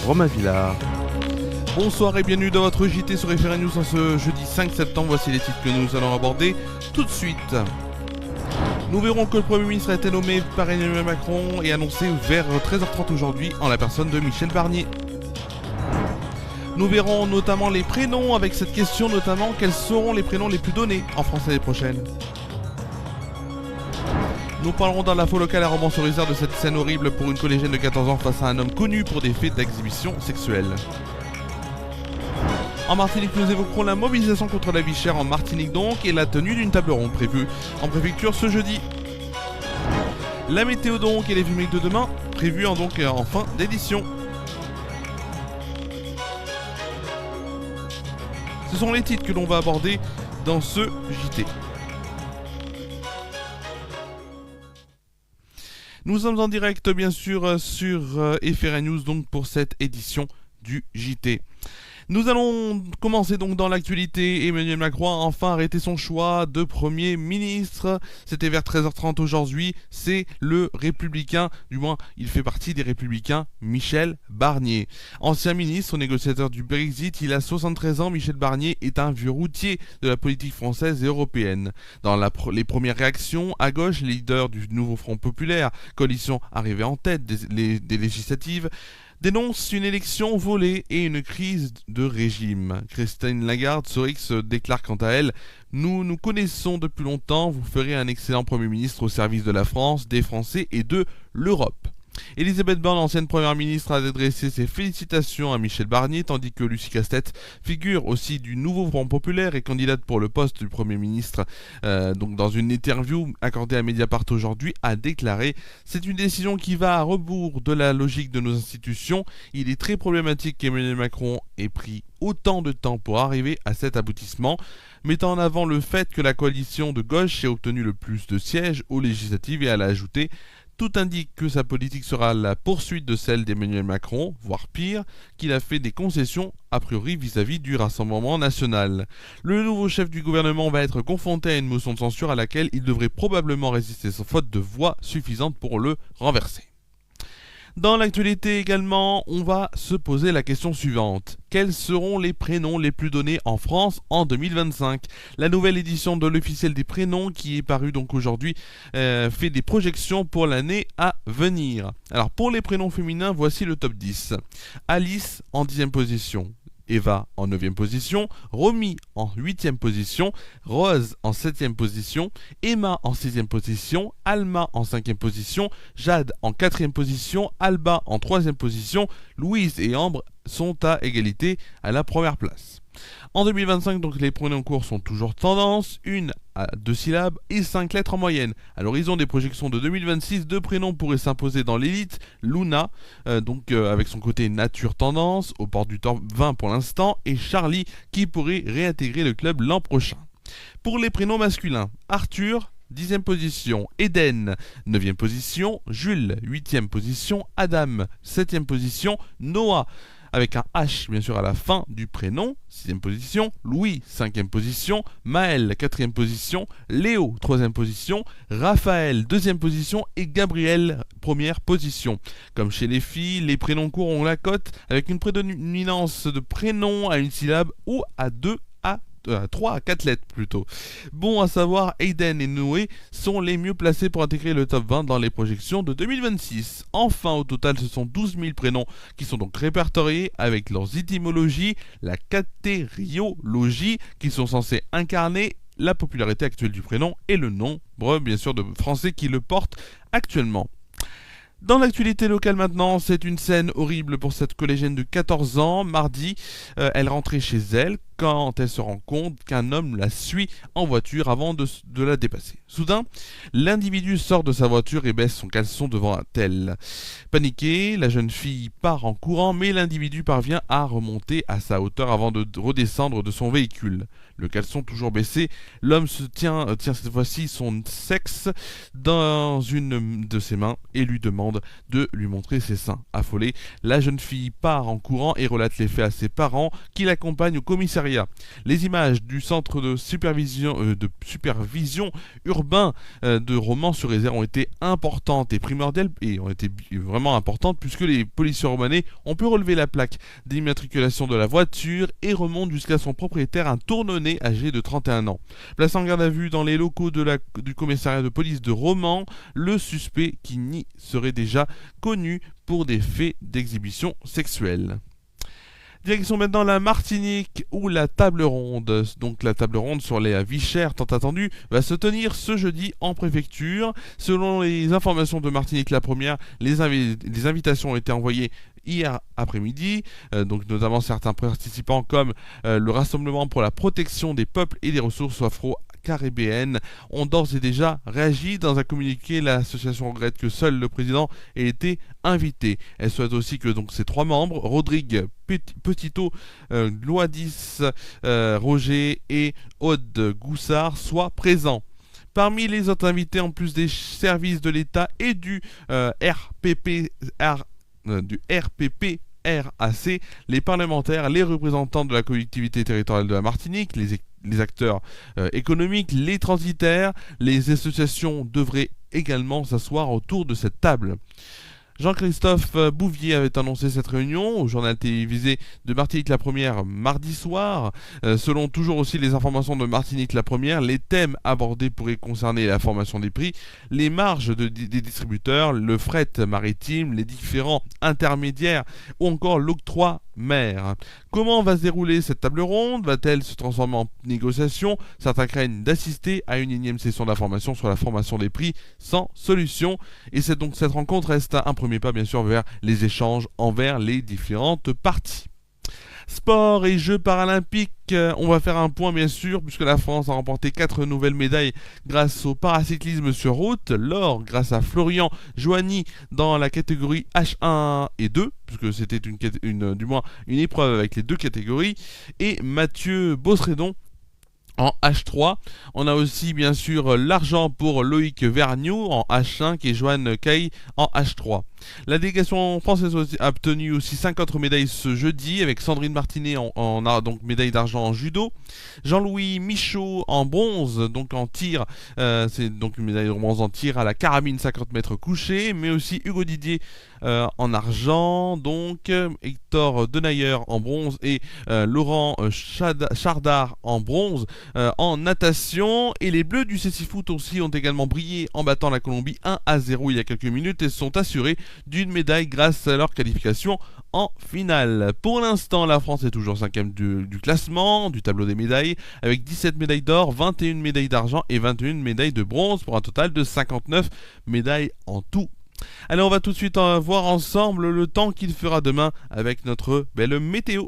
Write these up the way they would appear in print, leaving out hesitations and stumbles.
Romain Villard. Bonsoir et bienvenue dans votre JT sur FR News en ce jeudi 5 septembre. Voici les titres que nous allons aborder tout de suite. Nous verrons que le Premier ministre a été nommé par Emmanuel Macron et annoncé vers 13h30 aujourd'hui en la personne de Michel Barnier. Nous verrons notamment les prénoms avec cette question notamment quels seront les prénoms les plus donnés en France l'année prochaine. Nous parlerons dans l'info locale à Romans-sur-Isère de cette scène horrible pour une collégienne de 14 ans face à un homme connu pour des faits d'exhibition sexuelle. En Martinique, nous évoquerons la mobilisation contre la vie chère en Martinique donc et la tenue d'une table ronde prévue en préfecture ce jeudi. La météo donc et les films de demain prévus en fin d'édition. Ce sont les titres que l'on va aborder dans ce JT. Nous sommes en direct bien sûr sur FR News donc pour cette édition du JT. Nous allons commencer donc dans l'actualité. Emmanuel Macron a enfin arrêté son choix de Premier ministre. C'était vers 13h30 aujourd'hui. C'est le républicain, du moins il fait partie des républicains, Michel Barnier. Ancien ministre, négociateur du Brexit, il a 73 ans. Michel Barnier est un vieux routier de la politique française et européenne. Dans les premières réactions, à gauche, les leaders du nouveau Front populaire, coalition arrivée en tête des législatives, dénonce une élection volée et une crise de régime. Christine Lagarde Soix déclare quant à elle « Nous nous connaissons depuis longtemps, vous ferez un excellent Premier ministre au service de la France, des Français et de l'Europe ». Elisabeth Borne, ancienne première ministre, a adressé ses félicitations à Michel Barnier, tandis que Lucie Castex, figure aussi du nouveau Front populaire et candidate pour le poste du Premier ministre, donc dans une interview accordée à Mediapart aujourd'hui, a déclaré « C'est une décision qui va à rebours de la logique de nos institutions. Il est très problématique qu'Emmanuel Macron ait pris autant de temps pour arriver à cet aboutissement, mettant en avant le fait que la coalition de gauche ait obtenu le plus de sièges aux législatives et elle a ajouté « Tout indique que sa politique sera la poursuite de celle d'Emmanuel Macron, voire pire, qu'il a fait des concessions a priori vis-à-vis du Rassemblement national. Le nouveau chef du gouvernement va être confronté à une motion de censure à laquelle il devrait probablement résister sans faute de voix suffisante pour le renverser. » Dans l'actualité également, on va se poser la question suivante. Quels seront les prénoms les plus donnés en France en 2025 ? La nouvelle édition de l'officiel des prénoms qui est parue donc aujourd'hui fait des projections pour l'année à venir. Alors pour les prénoms féminins, voici le top 10. Alice en 10e position. Eva en 9e position, Romy en 8e position, Rose en 7e position, Emma en 6e position, Alma en 5e position, Jade en 4e position, Alba en 3e position, Louise et Ambre sont à égalité à la première place. En 2025, donc, les prénoms courts sont toujours tendance, 1 à 2 syllabes et 5 lettres en moyenne. À l'horizon des projections de 2026, 2 prénoms pourraient s'imposer dans l'élite. Luna, avec son côté nature tendance, au port du top 20 pour l'instant, et Charlie, qui pourrait réintégrer le club l'an prochain. Pour les prénoms masculins, Arthur, 10e position, Eden, 9e position, Jules, 8e position, Adam, 7e position, Noah, avec un H bien sûr à la fin du prénom, 6e position, Louis, 5e position, Maël, 4e position, Léo, 3e position, Raphaël, 2e position et Gabriel, 1re position. Comme chez les filles, les prénoms courts ont la cote avec une prédominance de prénoms à une syllabe ou à 3 à 4 lettres plutôt. Bon à savoir, Aiden et Noé sont les mieux placés pour intégrer le top 20 dans les projections de 2026. Enfin, au total, ce sont 12 000 prénoms qui sont donc répertoriés avec leurs étymologies, la catériologie, qui sont censés incarner la popularité actuelle du prénom et le nombre, bien sûr, de Français qui le portent actuellement. Dans l'actualité locale maintenant, c'est une scène horrible pour cette collégienne de 14 ans. Mardi, elle rentrait chez elle quand elle se rend compte qu'un homme la suit en voiture avant de la dépasser. Soudain, l'individu sort de sa voiture et baisse son caleçon devant elle. Paniquée, la jeune fille part en courant, mais l'individu parvient à remonter à sa hauteur avant de redescendre de son véhicule. le caleçon toujours baissé. L'homme tient cette fois-ci son sexe dans une de ses mains et lui demande de lui montrer ses seins. Affolée, la jeune fille part en courant et relate les faits à ses parents qui l'accompagnent au commissariat. Les images du centre de supervision urbain de Romans-sur-Isère ont été importantes et primordiales et ont été vraiment importantes puisque les policiers romanais ont pu relever la plaque d'immatriculation de la voiture et remontent jusqu'à son propriétaire, un tournonnet âgé de 31 ans. Placé en garde à vue dans les locaux du commissariat de police de Romans, le suspect qui n'y serait déjà connu pour des faits d'exhibition sexuelle. Direction maintenant la Martinique où la table ronde, donc la table ronde sur les vie chères tant attendue, va se tenir ce jeudi en préfecture. Selon les informations de Martinique la première, les invitations ont été envoyées hier après-midi, donc notamment certains participants comme le Rassemblement pour la protection des peuples et des ressources afro-caribéennes ont d'ores et déjà réagi. Dans un communiqué, l'association regrette que seul le président ait été invité. Elle souhaite aussi que donc ses 3 membres, Rodrigue Petitot, Loadis Roger et Aude Goussard, soient présents. Parmi les autres invités, en plus des services de l'État et du RPPRAC, les parlementaires, les représentants de la collectivité territoriale de la Martinique, les acteurs économiques, les transitaires, les associations devraient également s'asseoir autour de cette table. Jean-Christophe Bouvier avait annoncé cette réunion au journal télévisé de Martinique la Première mardi soir. Selon toujours aussi les informations de Martinique la Première, les thèmes abordés pourraient concerner la formation des prix, les marges des distributeurs, le fret maritime, les différents intermédiaires ou encore l'octroi mer. Comment va se dérouler cette table ronde? Va-t-elle se transformer en négociation? Certains craignent d'assister à une énième session d'information sur la formation des prix sans solution. Et cette rencontre reste un premier pas bien sûr vers les échanges envers les différentes parties. Sport et Jeux paralympiques, on va faire un point bien sûr puisque la France a remporté 4 nouvelles médailles grâce au paracyclisme sur route. L'or grâce à Florian Joanny dans la catégorie H1 et 2 puisque c'était une épreuve avec les 2 catégories, et Mathieu Bossredon en H3. On a aussi bien sûr l'argent pour Loïc Vergniaud en H5 et Joanne Caille en H3. La délégation française a obtenu aussi 5 autres médailles ce jeudi avec Sandrine Martinet donc médaille d'argent en judo, Jean-Louis Michaud en bronze donc en tir, c'est donc une médaille de bronze en tir à la carabine 50 mètres couché, mais aussi Hugo Didier en argent, donc Hector Denayer en bronze et Laurent Chardard en bronze en natation. Et les Bleus du Cécifoot aussi ont également brillé en battant la Colombie 1-0 il y a quelques minutes et se sont assurés d'une médaille grâce à leur qualification en finale. Pour l'instant, la France est toujours 5e du classement, du tableau des médailles, avec 17 médailles d'or, 21 médailles d'argent et 21 médailles de bronze, pour un total de 59 médailles en tout. Allez, on va tout de suite voir ensemble le temps qu'il fera demain avec notre belle météo.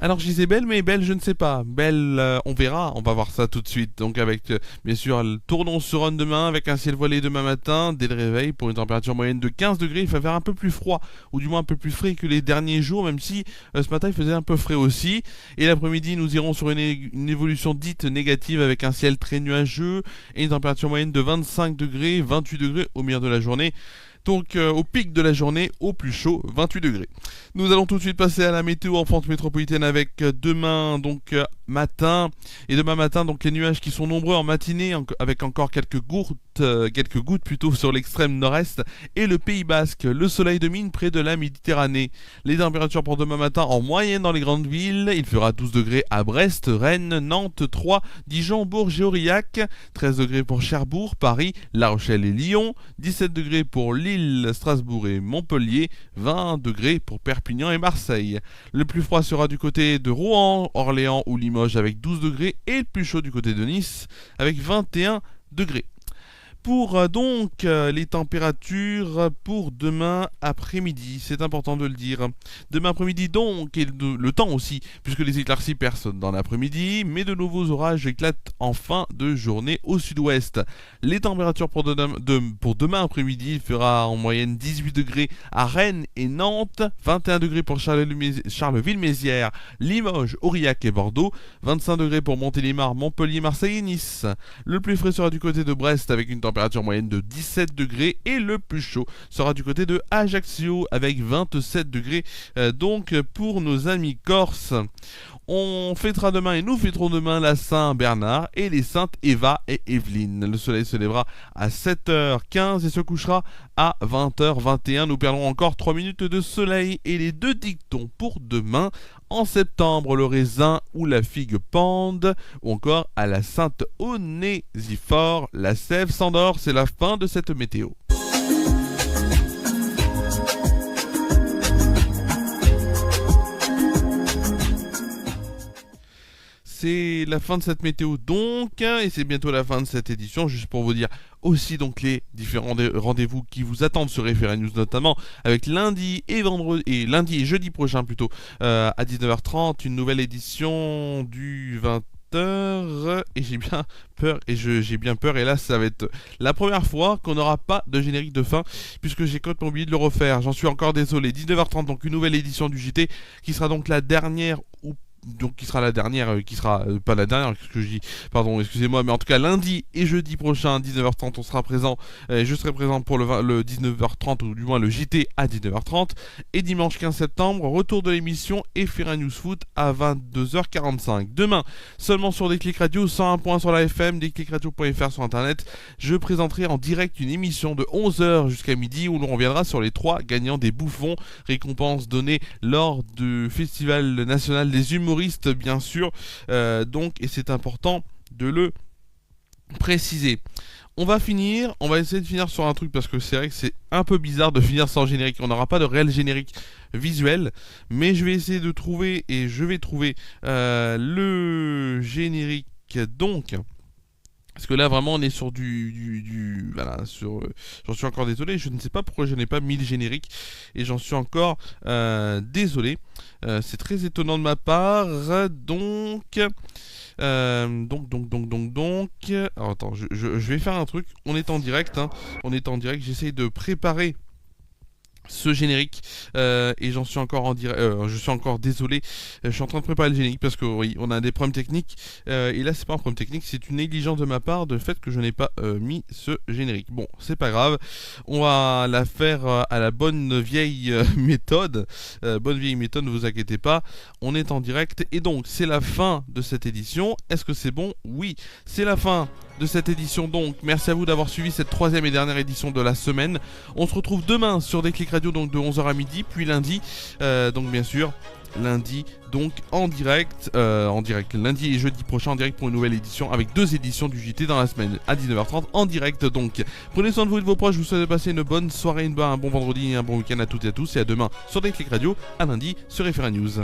Alors je disais belle, mais belle je ne sais pas. Belle, on verra, on va voir ça tout de suite. Donc avec, bien sûr, Tournon-sur-Rhône demain, avec un ciel voilé demain matin, dès le réveil, pour une température moyenne de 15 degrés. Il va faire un peu plus froid, ou du moins un peu plus frais que les derniers jours, même si ce matin il faisait un peu frais aussi. Et l'après-midi, nous irons sur une évolution dite négative, avec un ciel très nuageux, et une température moyenne de 25 degrés, 28 degrés au milieu de la journée. Donc au pic de la journée, au plus chaud, 28 degrés. Nous allons tout de suite passer à la météo en France métropolitaine avec demain matin. Et demain matin, donc les nuages qui sont nombreux en matinée, avec encore quelques gouttes plutôt sur l'extrême nord-est et le Pays Basque. Le soleil domine près de la Méditerranée. Les températures pour demain matin en moyenne dans les grandes villes. Il fera 12 degrés à Brest, Rennes, Nantes, Troyes, Dijon, Bourges et Aurillac. 13 degrés pour Cherbourg, Paris, La Rochelle et Lyon. 17 degrés pour Lille, Strasbourg et Montpellier. 20 degrés pour Perpignan et Marseille. Le plus froid sera du côté de Rouen, Orléans ou Limoges avec 12 degrés et le plus chaud du côté de Nice avec 21 degrés. Pour les températures pour demain après-midi, c'est important de le dire. Demain après-midi donc, et le temps aussi, puisque les éclaircies percent dans l'après-midi, mais de nouveaux orages éclatent en fin de journée au sud-ouest. Les températures pour demain après-midi, il fera en moyenne 18 degrés à Rennes et Nantes, 21 degrés pour Charleville-Mézières, Limoges, Aurillac et Bordeaux, 25 degrés pour Montélimar, Montpellier, Marseille et Nice. Le plus frais sera du côté de Brest avec une température moyenne de 17 degrés et le plus chaud sera du côté de Ajaccio avec 27 degrés donc pour nos amis corses. On fêtera demain et nous fêterons demain la Saint-Bernard et les saintes Eva et Evelyne. Le soleil se lèvera à 7h15 et se couchera à 20h21. Nous perdrons encore 3 minutes de soleil et les deux dictons pour demain. En septembre, le raisin ou la figue pendent, ou encore à la Sainte Onésiphore, la sève s'endort. C'est la fin de cette météo. C'est la fin de cette météo donc, et c'est bientôt la fin de cette édition, juste pour vous dire aussi donc les différents rendez-vous qui vous attendent sur Référé News, notamment avec lundi et jeudi prochain plutôt à 19h30 une nouvelle édition du 20h, et j'ai bien peur et là ça va être la première fois qu'on n'aura pas de générique de fin puisque j'ai complètement oublié de le refaire, j'en suis encore désolé. 19h30 donc une nouvelle édition du JT qui sera donc la dernière qui sera la dernière, qui sera pas la dernière, ce que je dis, pardon, excusez-moi, mais en tout cas lundi et jeudi prochain 19h30 on sera présent, je serai présent pour le 19h30 ou du moins le JT à 19h30, et dimanche 15 septembre retour de l'émission Référé News Foot à 22h45. Demain seulement sur Déclic Radio, 101.1 sur la FM, déclicradio.fr sur internet, je présenterai en direct une émission de 11h jusqu'à midi où l'on reviendra sur les 3 gagnants des Bouffons, récompense donnée lors du Festival National des Humoristes bien sûr, et c'est important de le préciser. On va essayer de finir sur un truc parce que c'est vrai que c'est un peu bizarre de finir sans générique. On n'aura pas de réel générique visuel, mais je vais essayer de trouver le générique donc. Parce que là vraiment on est sur j'en suis encore désolé, je ne sais pas pourquoi je n'ai pas mis le générique et j'en suis encore désolé. C'est très étonnant de ma part. Alors attends, je vais faire un truc. On est en direct, j'essaye de préparer ce générique et j'en suis encore en direct, je suis encore désolé, je suis en train de préparer le générique parce que oui, on a des problèmes techniques et là c'est pas un problème technique, c'est une négligence de ma part de fait que je n'ai pas mis ce générique. Bon, c'est pas grave, on va la faire à la bonne vieille méthode, ne vous inquiétez pas, on est en direct et donc c'est la fin de cette édition. Est-ce que c'est bon? Oui, c'est la fin de cette édition donc. Merci à vous d'avoir suivi cette 3e et dernière édition de la semaine. On se retrouve demain sur Déclic Radio donc de 11h à midi, puis lundi donc bien sûr lundi donc en direct lundi et jeudi prochain en direct pour une nouvelle édition avec 2 éditions du JT dans la semaine à 19h30 en direct donc. Prenez soin de vous et de vos proches, je vous souhaite de passer une bonne soirée, un bon vendredi et un bon week-end à toutes et à tous, et à demain sur Déclic Radio, à lundi sur Référé News.